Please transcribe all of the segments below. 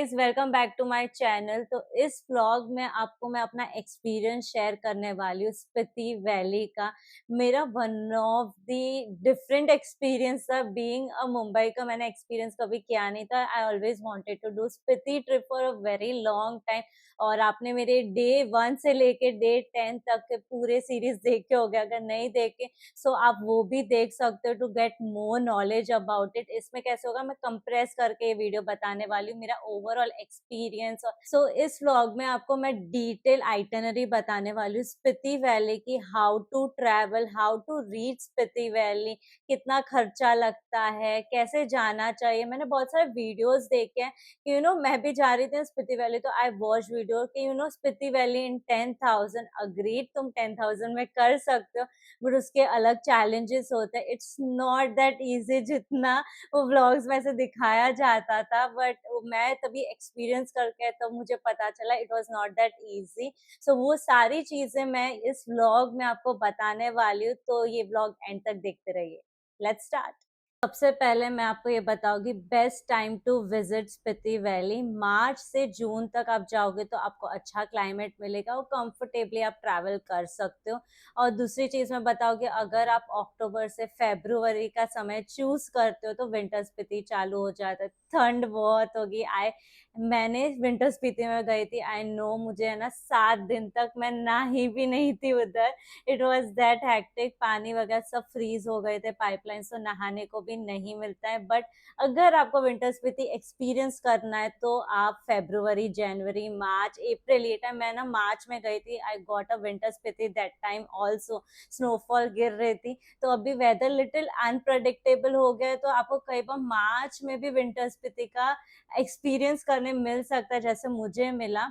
Guys, welcome back to my channel. तो इस vlog में आपको मैं अपना एक्सपीरियंस शेयर करने वाली हूँ स्पीति वैली का। मेरा one of the different experience था। बीइंग अ मुंबई का मैंने एक्सपीरियंस कभी किया नहीं था। I always wanted to do Spiti trip for a very long time. और आपने मेरे डे 1 से लेके डे 10 तक के पूरे सीरीज देखे होंगे। अगर नहीं देखे सो आप वो भी देख सकते हो to get more knowledge about it. इसमें कैसे होगा, मैं कंप्रेस करके ये वीडियो बताने वाली हूँ, मेरा ओवरऑल एक्सपीरियंस। सो इस व्लॉग में आपको मैं डिटेल आइटनरी बताने वाली हूँ स्पीति वैली की, how to travel, how to reach Spiti valley, कितना खर्चा लगता है, कैसे जाना चाहिए। मैंने बहुत सारे वीडियोस देखे हैं कि मैं भी जा रही थी स्पीति वैली, तो आई वॉच वीडियो कि स्पीति वैली इन 10,000। अग्रीड, तुम 10,000 में कर सकते हो, बट उसके अलग चैलेंजेस होते हैं। इट्स नॉट दैट इजी जितना वो व्लॉग्स में से दिखाया जाता था, बट मैं तभी एक्सपीरियंस करके तब मुझे पता चला it was not that easy. So वो सारी चीजें मैं इस व्लॉग में आपको बताने वाली हूँ, तो ये व्लॉग एंड तक देखते रहिए। Let's start. सबसे पहले मैं आपको ये बताऊंगी best time to visit Spiti valley. मार्च से जून तक आप जाओगे तो आपको अच्छा क्लाइमेट मिलेगा और कंफर्टेबली आप ट्रैवल कर सकते हो। और दूसरी चीज मैं बताऊंगी, अगर आप अक्टूबर से फरवरी का समय चूज करते हो तो विंटर स्पीति चालू हो जाता है। ठंड बहुत होगी। मैंने विंटर स्पीति में गई थी। आई नो, मुझे है ना 7 दिन तक मैं नहाई भी नहीं थी उधर। It was that hectic. पानी वगैरह सब फ्रीज हो गए थे, पाइपलाइन, तो नहाने को भी नहीं मिलता है। बट अगर आपको विंटर स्पीति एक्सपीरियंस करना है तो आप फरवरी, जनवरी, मार्च, अप्रैल, ये टाइम, मैं ना मार्च में गई थी। I got a winter Spiti that time also. Snowfall गिर रही थी, तो अभी वेदर लिटिल अनप्रडिक्टेबल हो गया है, तो आपको कई बार मार्च में भी विंटर स्पीति का एक्सपीरियंस करने मिल सकता है, जैसे मुझे मिला।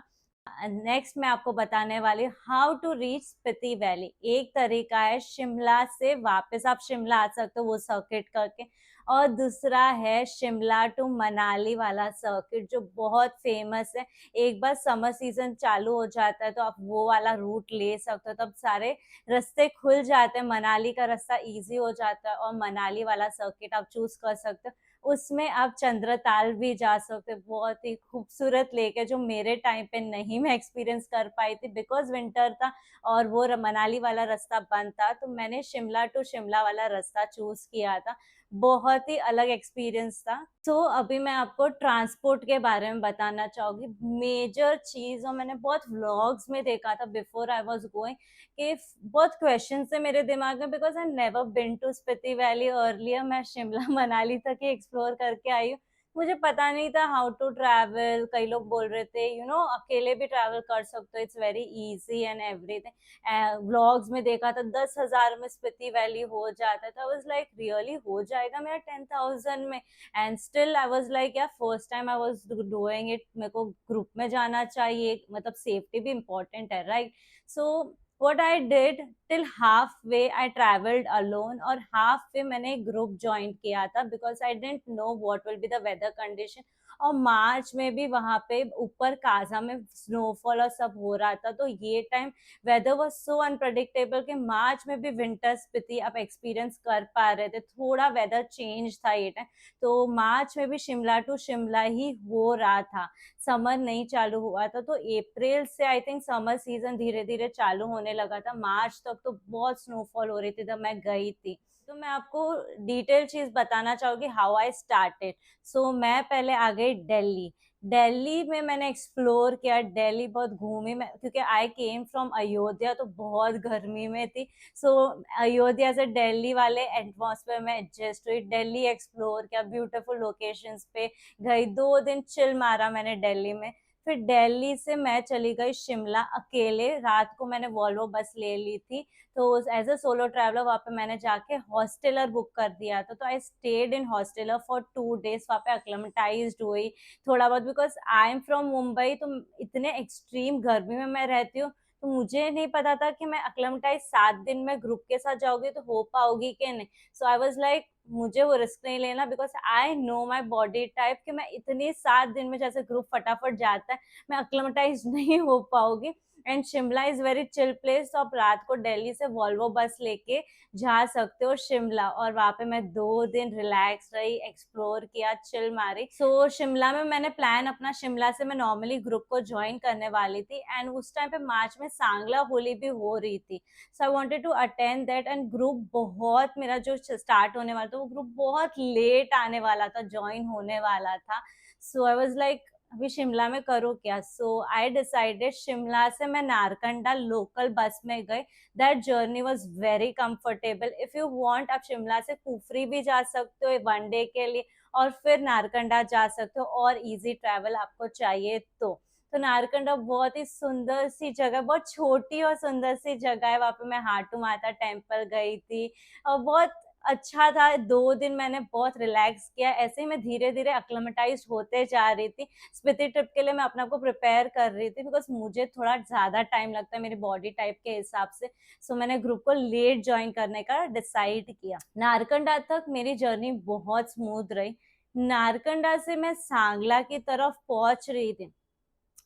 नेक्स्ट मैं आपको बताने वाली हूँ how to reach Spiti valley. एक तरीका है शिमला से वापस आप शिमला आ सकते हो वो सर्किट करके, और दूसरा है शिमला टू मनाली वाला सर्किट जो बहुत फेमस है। एक बार समर सीजन चालू हो जाता है तो आप वो वाला रूट ले सकते हो, तब सारे रास्ते खुल जाते हैं, मनाली का रास्ता इजी हो जाता है और मनाली वाला सर्किट आप चूज कर सकते हो। उसमें आप चंद्रताल भी जा सकते हो, बहुत ही खूबसूरत लेक है जो मेरे टाइम पे नहीं मैं एक्सपीरियंस कर पाई थी बिकॉज विंटर था और वो मनाली वाला रास्ता बंद था, तो मैंने शिमला टू शिमला वाला रास्ता चूज किया था। बहुत ही अलग एक्सपीरियंस था। तो अभी मैं आपको ट्रांसपोर्ट के बारे में बताना चाहूंगी। मेजर चीज, और मैंने बहुत व्लॉग्स में देखा था बिफोर आई वाज गोइंग, कि बहुत क्वेश्चन थे मेरे दिमाग में because I never been to Spiti valley earlier. मैं शिमला मनाली तक ही एक्सप्लोर करके आई हूँ। मुझे पता नहीं था हाउ टू ट्रैवल। कई लोग बोल रहे थे अकेले भी ट्रैवल कर सकते हो, it's very easy and everything. Vlogs में देखा था 10,000 में स्पीति वैली हो जाता था। वाज लाइक रियली हो जाएगा मेरा 10,000 में? And still I was like यार, first time I was doing it, मेरे को ग्रुप में जाना चाहिए, मतलब सेफ्टी भी इम्पोर्टेंट है, right? So what I did, till halfway I traveled alone और halfway मैंने एक ग्रुप ज्वाइन किया था because I didn't know what will be the weather condition। और मार्च में भी वहां पे ऊपर काजा में स्नोफॉल और सब हो रहा था, तो ये time weather was so unpredictable कि मार्च में भी विंटर स्पीति आप एक्सपीरियंस कर पा रहे थे। थोड़ा वेदर चेंज था ये टाइम, तो मार्च में भी शिमला टू शिमला ही हो रहा था, समर नहीं चालू हुआ था। तो अप्रैल से आई थिंक समर सीजन धीरे धीरे चालू होने लगा था। मार्च तक तो बहुत स्नोफॉल हो रही थी जब मैं गई थी। तो मैं आपको डिटेल चीज बताना चाहूंगी हाउ आई स्टार्टेड। सो मैं पहले आ गई दिल्ली। दिल्ली में मैंने एक्सप्लोर किया, दिल्ली बहुत घूमी मैं, क्योंकि आई केम फ्रॉम अयोध्या, तो बहुत गर्मी में थी। सो अयोध्या से दिल्ली वाले एटमॉस्फेयर में एडजस्ट हुई, दिल्ली एक्सप्लोर किया, ब्यूटीफुल लोकेशंस पे गई, 2 दिन चिल मारा मैंने दिल्ली में। फिर दिल्ली से मैं चली गई शिमला अकेले। रात को मैंने वॉल्वो बस ले ली थी, तो एज अ सोलो ट्रैवलर वहाँ पे मैंने जाके हॉस्टलर बुक कर दिया था। तो I stayed in hosteller for 2 days. वहाँ पे अक्लेमेटाइज्ड हुई थोड़ा बहुत, because I am from Mumbai, तो इतने एक्सट्रीम गर्मी में मैं रहती हूँ, तो मुझे नहीं पता था कि मैं अक्लेमेटाइज 7 दिन में ग्रुप के साथ जाऊंगी तो हो पाऊगी कि नहीं। सो आई वॉज लाइक मुझे वो रिस्क नहीं लेना because I know my body type कि मैं इतनी 7 दिन में, जैसे ग्रुप फटाफट जाता है, मैं अक्लेमेटाइज नहीं हो पाऊंगी। And Shimla is very chill place, तो आप रात को दिल्ली से वॉल्वो बस लेके जा सकते हो शिमला, और वहां पे मैं 2 दिन रिलैक्स रही, एक्सप्लोर किया, चिल मारी। सो शिमला में मैंने प्लान अपना, शिमला से मैं नॉर्मली ग्रुप को ज्वाइन करने वाली थी, एंड उस टाइम पे मार्च में सांगला होली भी हो रही थी, so I wanted to attend that. And group बहुत, मेरा जो स्टार्ट होने वाला था वो ग्रुप बहुत लेट आने वाला था, ज्वाइन होने वाला था। सो आई वाज लाइक अभी शिमला में करो क्या, सो आई डिसाइडेड शिमला से मैं नारकंडा लोकल बस में गई। That journey was very comfortable. If you want आप शिमला से कुफरी भी जा सकते हो 1 डे के लिए, और फिर नारकंडा जा सकते हो, और इजी ट्रैवल आपको चाहिए तो नारकंडा बहुत ही सुंदर सी जगह, बहुत छोटी और सुंदर सी जगह है। वहां पे मैं हाटू माता टेम्पल गई थी, और बहुत अच्छा था। 2 दिन मैंने बहुत रिलैक्स किया, ऐसे ही मैं धीरे धीरे अक्लेमेटाइज होते जा रही थी। स्पीति ट्रिप के लिए मैं अपने आप को प्रिपेयर कर रही थी, बिकॉज मुझे थोड़ा ज्यादा टाइम लगता है मेरी बॉडी टाइप के हिसाब से। सो मैंने ग्रुप को लेट ज्वाइन करने का डिसाइड किया। नारकंडा तक मेरी जर्नी बहुत स्मूथ रही। नारकंडा से मैं सांगला की तरफ पहुंच रही थी,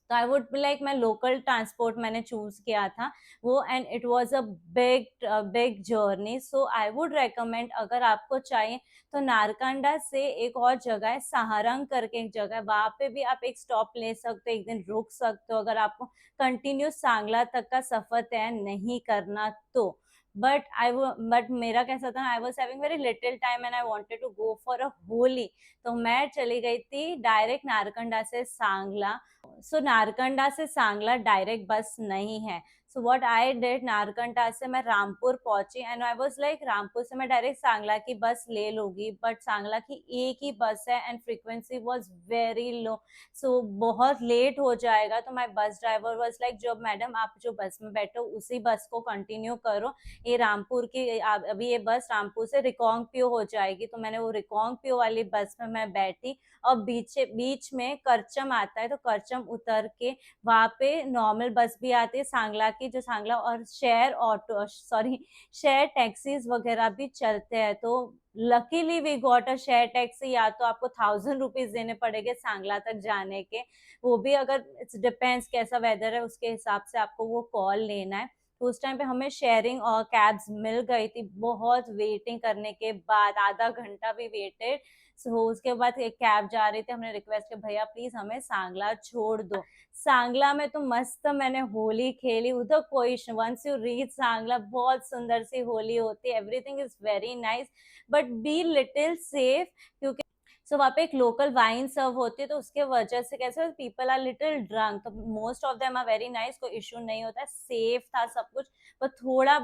तो आई वुड बी लाइक, मैं लोकल ट्रांसपोर्ट मैंने चूज किया था वो, and it was a big big journey. So I would recommend, अगर आपको चाहिए तो नारकंडा से एक और जगह है सहारंग करके, एक जगह है, वहां पे भी आप एक स्टॉप ले सकते हो, एक दिन रुक सकते हो अगर आपको कंटिन्यू सांगला तक का सफर तय नहीं करना तो। बट मेरा कैसा था, I was having very little time and I wanted to go for a Holi, तो मैं चली गई थी डायरेक्ट नारकंडा से सांगला। सो नारकंडा से सांगला डायरेक्ट बस नहीं है। So what I did, Narkanda से मैं रामपुर पहुंची, and I was like Rampur से मैं डायरेक्ट सांगला की बस ले लूंगी, बट सांगला की एक ही बस है and frequency was very low, so बहुत लेट हो जाएगा। तो my bus driver was like, जो मैडम आप जो बस में बैठो उसी बस को कंटिन्यू करो, ये रामपुर की अभी ये बस रामपुर से रिकांगपियो हो जाएगी। तो मैंने वो रिकांगपियो वाली बस में मैं बैठी, और बीच में करचम आता है, तो करचम उतर के वहां पे नॉर्मल बस भी आती है सांगला की, जो सांगला, और share auto, sorry, share taxis वगैरह भी चलते हैं। तो luckily we got a share taxi, या तो आपको 1000 रुपीज देने पड़ेंगे सांगला तक जाने के, वो भी अगर इट्स डिपेंड्स कैसा वेदर है उसके हिसाब से आपको वो कॉल लेना है। तो उस टाइम पे हमें शेयरिंग और कैब्स मिल गई थी, बहुत वेटिंग करने के बाद, आधा घंटा भी वेटेड। सो उसके बाद एक कैब जा रही थी, हमने रिक्वेस्ट किया भैया प्लीज हमें सांगला छोड़ दो। सांगला में तो मस्त मैंने होली खेली उधर, कोई वंस यू रीच सांगला बहुत सुंदर सी होली होती है, everything is very nice, but be little safe, क्योंकि सो वहाँ पे एक लोकल वाइन सर्व होती है, तो उसके वजह से कैसे पीपल आर लिटिल ड्रंक, तो most of them are very nice, कोई इशू नहीं होता है, सेफ था सब कुछ। पर थोड़ा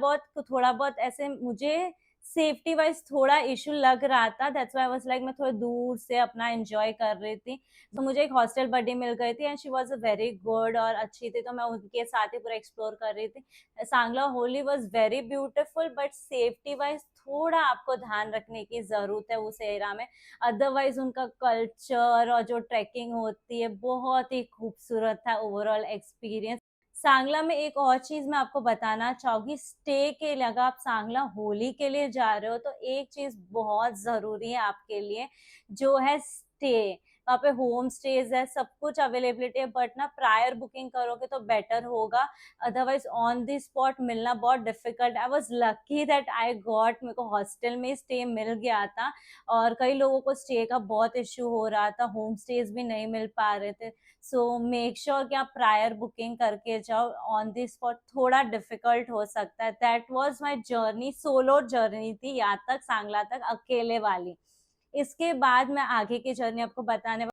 बहुत ऐसे मुझे सेफ्टी वाइज थोड़ा इशू लग रहा था, that's why I was like मैं थोड़ा दूर से अपना एंजॉय कर रही थी। तो मुझे एक हॉस्टल बडी मिल गई थी, and she was a very good और अच्छी थी, तो मैं उनके साथ ही पूरा एक्सप्लोर कर रही थी। Sangla Holi was very beautiful, but safety wise थोड़ा आपको ध्यान रखने की जरूरत है उस एरिया में। अदरवाइज उनका कल्चर और जो ट्रैकिंग होती है बहुत ही खूबसूरत था ओवरऑल एक्सपीरियंस। सांगला में एक और चीज मैं आपको बताना चाहूंगी, स्टे के लिए, अगर आप सांगला होली के लिए जा रहे हो तो एक चीज बहुत जरूरी है आपके लिए, जो है स्टे। वहाँ पे होम स्टेज है, सब कुछ अवेलेबिलिटी है, बट ना प्रायर बुकिंग करोगे तो बेटर होगा, अदरवाइज ऑन द स्पॉट मिलना बहुत difficult. I was lucky that I got, मेरे को हॉस्टल में स्टे मिल गया था, और कई लोगों को स्टे का बहुत इश्यू हो रहा था, होम स्टेज भी नहीं मिल पा रहे थे। सो मेक श्योर कि आप प्रायर बुकिंग करके जाओ, ऑन द स्पॉट थोड़ा डिफिकल्ट हो सकता है। That was my journey, solo journey थी यहाँ तक, सांगला तक अकेले वाली। इसके बाद मैं आगे की जर्नी आपको बताने,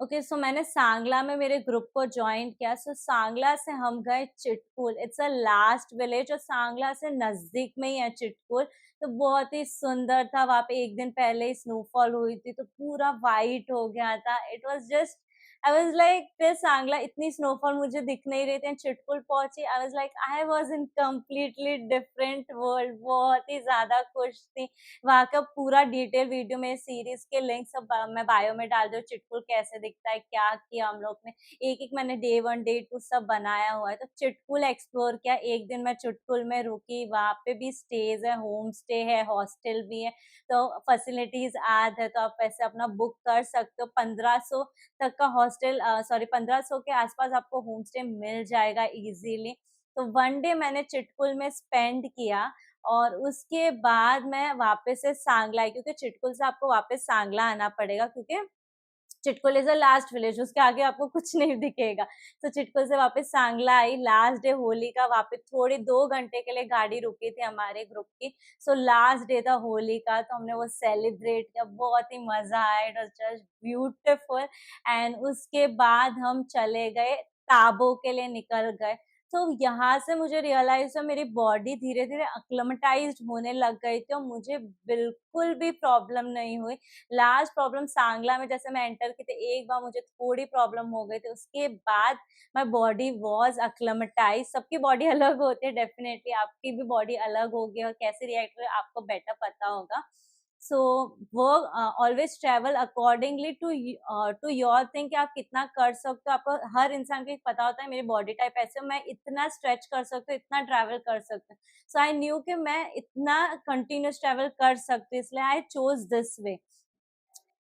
ओके सो मैंने सांगला में मेरे ग्रुप को ज्वाइन किया। सो सांगला से हम गए Chitkul, it's a last village, और सांगला से नजदीक में ही है चिटकुल। तो बहुत ही सुंदर था, वहां पे एक दिन पहले ही स्नोफॉल हुई थी, तो पूरा वाइट हो गया था, it was just, I was like this Sangla, इतनी स्नोफॉल मुझे दिख नहीं रही थी, चिटकुल पहुंची, आई was like I was in completely different world, बहुत ही ज्यादा खुश थी। वहाँ का पूरा डिटेल वीडियो में सीरीज के लिंक सब मैं बायो में डाल दूँ, चिटकुल कैसे दिखता है, क्या किया हम लोग ने, एक एक मैंने डे 1 डे 2 सब बनाया हुआ है। तो चिटकुल एक्सप्लोर किया, एक दिन मैं चिटकुल में रुकी, वहाँ पे भी स्टेज है, होम स्टे है, हॉस्टल भी है, तो फैसिलिटीज आद है, तो आप वैसे अपना बुक कर सकते हो। 1500 तक का हॉस्टल सॉरी 1500 के आसपास आपको होम स्टे मिल जाएगा इजीली। तो 1 डे मैंने चिटकुल में स्पेंड किया और उसके बाद मैं वापस से सांगला आई, क्योंकि चिटकुल से आपको वापस सांगला आना पड़ेगा, क्योंकि Chitkul is a last village, उसके आगे आपको कुछ नहीं दिखेगा। तो चिटकुल से वापस सांगला आई, लास्ट डे होली का वापस थोड़ी 2 घंटे के लिए गाड़ी रुकी थी हमारे ग्रुप की। सो लास्ट डे था होली का, तो हमने वो सेलिब्रेट किया, बहुत ही मज़ा आया, it was just beautiful. And उसके बाद हम चले गए, ताबो के लिए निकल गए। तो यहाँ से मुझे रियलाइज़ हुआ मेरी बॉडी धीरे-धीरे एक्लिमेटाइज़्ड होने लग गई थी और मुझे बिल्कुल भी प्रॉब्लम नहीं हुई। लास्ट प्रॉब्लम सांगला में जैसे मैं एंटर की थी, एक बार मुझे थोड़ी प्रॉब्लम हो गई थी, उसके बाद माय बॉडी वाज़ एक्लिमेटाइज़्ड। सबकी बॉडी अलग होती है डेफिनिटली, आपकी भी बॉडी अलग होगी और कैसे रिएक्ट करे आपको बेटर पता होगा। सो वो always travel accordingly to your thing कि आप कितना कर सकते हो। आपको हर इंसान को एक पता होता है मेरी बॉडी टाइप ऐसे है, मैं इतना स्ट्रेच कर सकती हूँ, इतना ट्रैवल कर सकती हूँ। सो आई न्यू कि मैं इतना कंटिन्यूअस ट्रैवल कर सकती हूँ, इसलिए आई चोज़ दिस वे।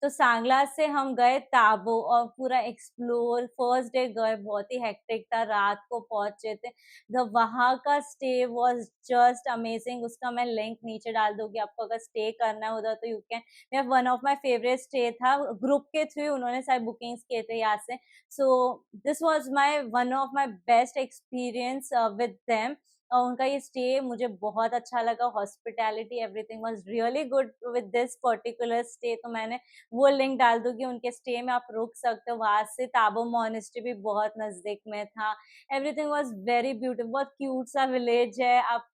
तो सांगला से हम गए ताबो और पूरा एक्सप्लोर, फर्स्ट डे गए, बहुत ही हेक्टिक था, रात को पहुंचे थे। वहाँ का स्टे वाज जस्ट अमेजिंग, उसका मैं लिंक नीचे डाल दूंगी, आपको अगर स्टे करना है उधर तो you can. One of my favourite stay था, ग्रुप के थ्रू उन्होंने सारे बुकिंग्स किए थे यहाँ से। So this was my one of my best experience with them. उनका ये स्टे मुझे बहुत अच्छा लगा, hospitality everything was really good with this particular stay. तो मैंने वो लिंक डाल दूँगी, उनके स्टे में आप रुक सकते हो। वहाँ से ताबो मोनेस्ट्री भी बहुत नज़दीक में था। एवरीथिंग वाज़ वेरी ब्यूटीफुल, बहुत क्यूट सा विलेज है। आप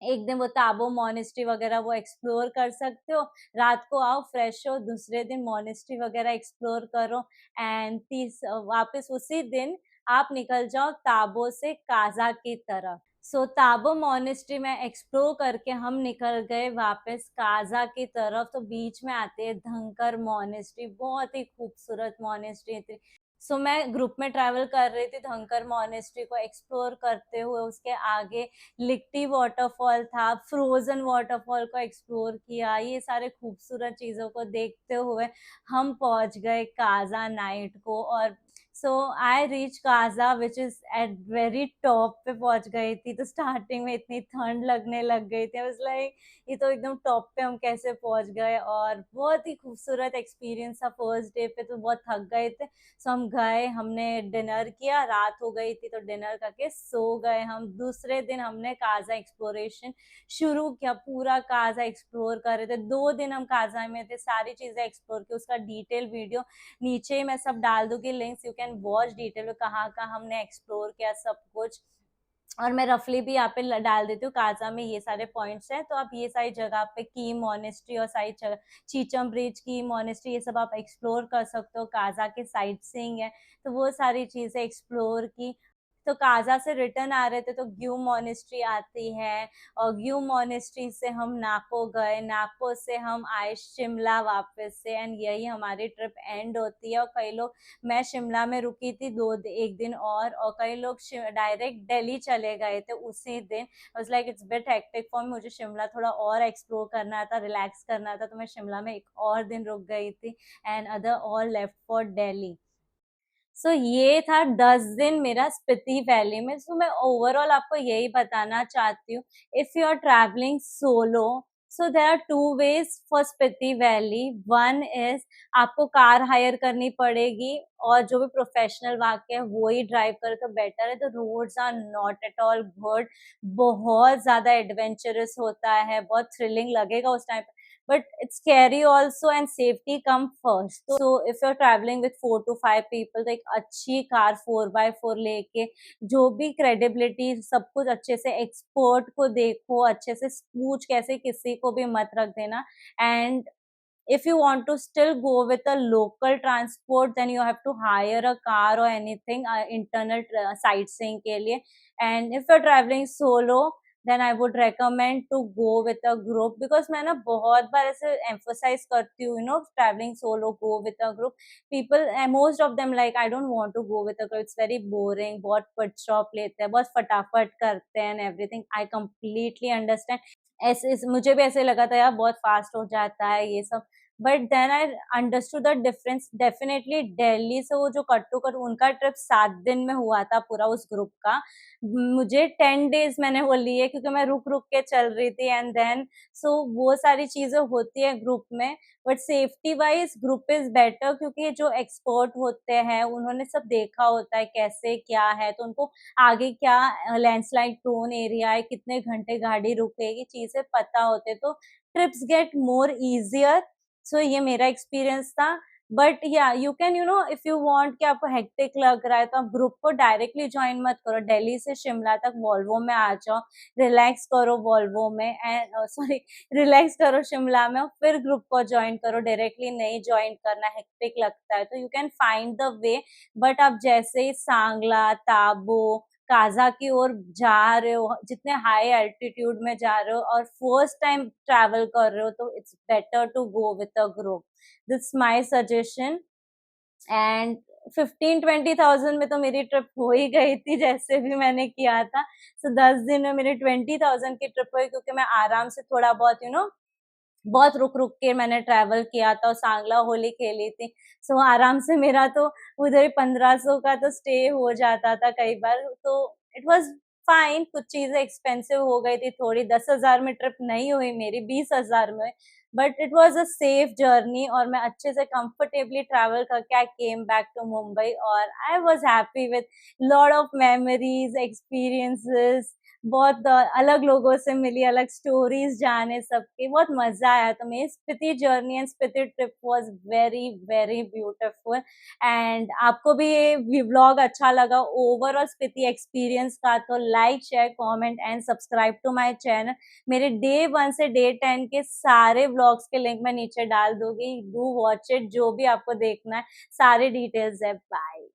एक दिन वो ताबो मोनेस्ट्री वगैरह वो एक्सप्लोर कर सकते हो। रात को आओ, फ्रेश हो, दूसरे दिन मोनेस्ट्री वगैरह एक्सप्लोर करो एंड वापस उसी दिन आप निकल जाओ ताबो से काज़ा की तरफ। सो ताबो मोनेस्ट्री में एक्सप्लोर करके हम निकल गए वापस काज़ा की तरफ। तो बीच में आती है धनकर मोनेस्ट्री, बहुत ही खूबसूरत मोनेस्ट्री थी। सो मैं ग्रुप में ट्रैवल कर रही थी, धनकर मोनेस्ट्री को एक्सप्लोर करते हुए उसके आगे लिक्टी वाटरफॉल था, फ्रोज़न वाटरफॉल को एक्सप्लोर किया। ये सारे खूबसूरत चीज़ों को देखते हुए हम पहुँच गए काज़ा नाइट को। और so I reach Kaza which is at very top पे पहुँच गई थी। तो स्टार्टिंग में इतनी ठंड लगने लग गई थी। आई वाज़ लाइक ये तो एकदम टॉप पे हम कैसे पहुँच गए। और बहुत ही खूबसूरत एक्सपीरियंस था, फर्स्ट डे पे तो बहुत थक गए थे। सो हम गए, हमने डिनर किया, रात हो गई थी तो डिनर करके सो गए हम। दूसरे दिन हमने काज़ा एक्सप्लोरेशन शुरू किया, पूरा काज़ा एक्सप्लोर कर रहे थे। 2 दिन हम काज़ा में थे, सारी चीज़ें एक्सप्लोर की। उसका डिटेल वीडियो नीचे मैं सब डाल दूँगी links, you can watch detail में कहाँ-कहाँ हमने एक्सप्लोर किया सब कुछ। और मैं रफली भी यहाँ पे डाल देती हूँ, काज़ा में ये सारे पॉइंट्स हैं, तो आप ये सारी जगह पे की मोनेस्ट्री और सारी जगह चीचम ब्रिज की मोनेस्ट्री ये सब आप एक्सप्लोर कर सकते हो। काज़ा के साइट सीइंग है, तो वो सारी चीज़ें एक्सप्लोर की। तो काज़ा से रिटर्न आ रहे थे तो ग्यू मोनेस्ट्री आती है और ग्यू मोनेस्ट्री से हम नाको गए, नाको से हम आए शिमला वापस से एंड यही हमारी ट्रिप एंड होती है। और कई लोग, मैं शिमला में रुकी थी 1 दिन और कई लोग डायरेक्ट दिल्ली चले गए थे उसी दिन। I was like it's bit hectic for me, मुझे शिमला थोड़ा और एक्सप्लोर करना था, रिलैक्स करना था, तो मैं शिमला में एक और दिन रुक गई थी and other all left for Delhi. So ये था 10 दिन मेरा स्पीति वैली में। सो मैं ओवरऑल आपको यही बताना चाहती हूँ, if you are travelling solo, so there are 2 ways for Spiti valley. One is आपको कार हायर करनी पड़ेगी और जो भी प्रोफेशनल वाक़ है वो ही ड्राइव करे तो बेटर है। The roads are not at all good, बहुत ज़्यादा एडवेंचरस होता है, बहुत थ्रिलिंग लगेगा उस टाइम पे, but it's scary also and safety come first. So if you're traveling with 4 to 5 people, तो एक अच्छी कार 4x4 लेके, जो भी क्रेडिबिलिटी सब कुछ अच्छे से, एक्सपर्ट को देखो, अच्छे से पूछ, कैसे किसी को भी मत रख देना। And if you want to still go with a local transport, then you have to hire a car or anything internal sightseeing के लिए। and if you're traveling solo, then I would recommend to go with a group, because मैं ना बहुत बार ऐसे emphasize करती हूँ, traveling solo, go with a group। people and most of them like I don't want to go with a group, it's very boring, बहुत pit stop लेते हैं, बहुत फटाफट करते हैं and everything। I completely understand, ऐसे मुझे भी ऐसे लगा था यार बहुत फास्ट हो जाता है ये सब, but then I understood the difference. Definitely Delhi से वो जो कट टू कट उनका ट्रिप 7 दिन में हुआ था पूरा उस ग्रुप का, मुझे 10 डेज मैंने वो लिए क्योंकि मैं रुक रुक के चल रही थी। एंड देन सो वो सारी चीजें होती है ग्रुप में, but safety wise group is better क्योंकि जो एक्सपर्ट होते हैं उन्होंने सब देखा होता है कैसे क्या है, तो उनको आगे क्या लैंडस्लाइड प्रोन एरिया है, कितने घंटे गाड़ी रुकेगी, चीजें पता होते, तो ट्रिप्स गेट मोर इजियर। सो ये मेरा एक्सपीरियंस था। बट या you can if you want कि आपको हेक्टिक लग रहा है तो आप ग्रुप को डायरेक्टली ज्वाइन मत करो, दिल्ली से शिमला तक वॉल्वो में आ जाओ, रिलैक्स करो वॉल्वो में, एंड सॉरी रिलैक्स करो शिमला में, और फिर ग्रुप को ज्वाइन करो। डायरेक्टली नहीं ज्वाइन करना, हेक्टिक लगता है, तो you can find the way. But आप जैसे ही सांगला, ताबो, काजा की ओर जा रहे हो, जितने हाई एल्टीट्यूड में जा रहे हो और फर्स्ट टाइम ट्रैवल कर रहे हो, तो it's better to go with a group. That's my suggestion. And 15-20,000 में तो मेरी ट्रिप हो ही गई थी जैसे भी मैंने किया था। सो 10 दिन में मेरी 20,000 की ट्रिप हुई क्योंकि मैं आराम से थोड़ा बहुत बहुत रुक-रुक के मैंने ट्रैवल किया था और सांगला होली खेली थी। सो आराम से मेरा तो उधर ही 1500 का तो स्टे हो जाता था कई बार, तो इट वाज़ फाइन। कुछ चीज़ें एक्सपेंसिव हो गई थी थोड़ी, 10,000 में ट्रिप नहीं हुई मेरी, 20,000 में, but it was a safe journey और मैं अच्छे से कंफर्टेबली ट्रैवल करके आई केम बैक टू मुंबई और I was happy with lot of memories, experiences. बहुत अलग लोगों से मिली, अलग स्टोरीज जाने सबकी, बहुत मजा आया। तो मेरी Spiti journey and Spiti trip was very very beautiful. And आपको भी ये व्लॉग अच्छा लगा ओवरऑल स्पीति एक्सपीरियंस का, तो like share comment and subscribe to my channel. मेरे डे 1 से डे 10 के सारे व्लॉग्स के लिंक मैं नीचे डाल दूंगी, डू वॉच इट, जो भी आपको देखना है, सारे डिटेल्स है। बाय।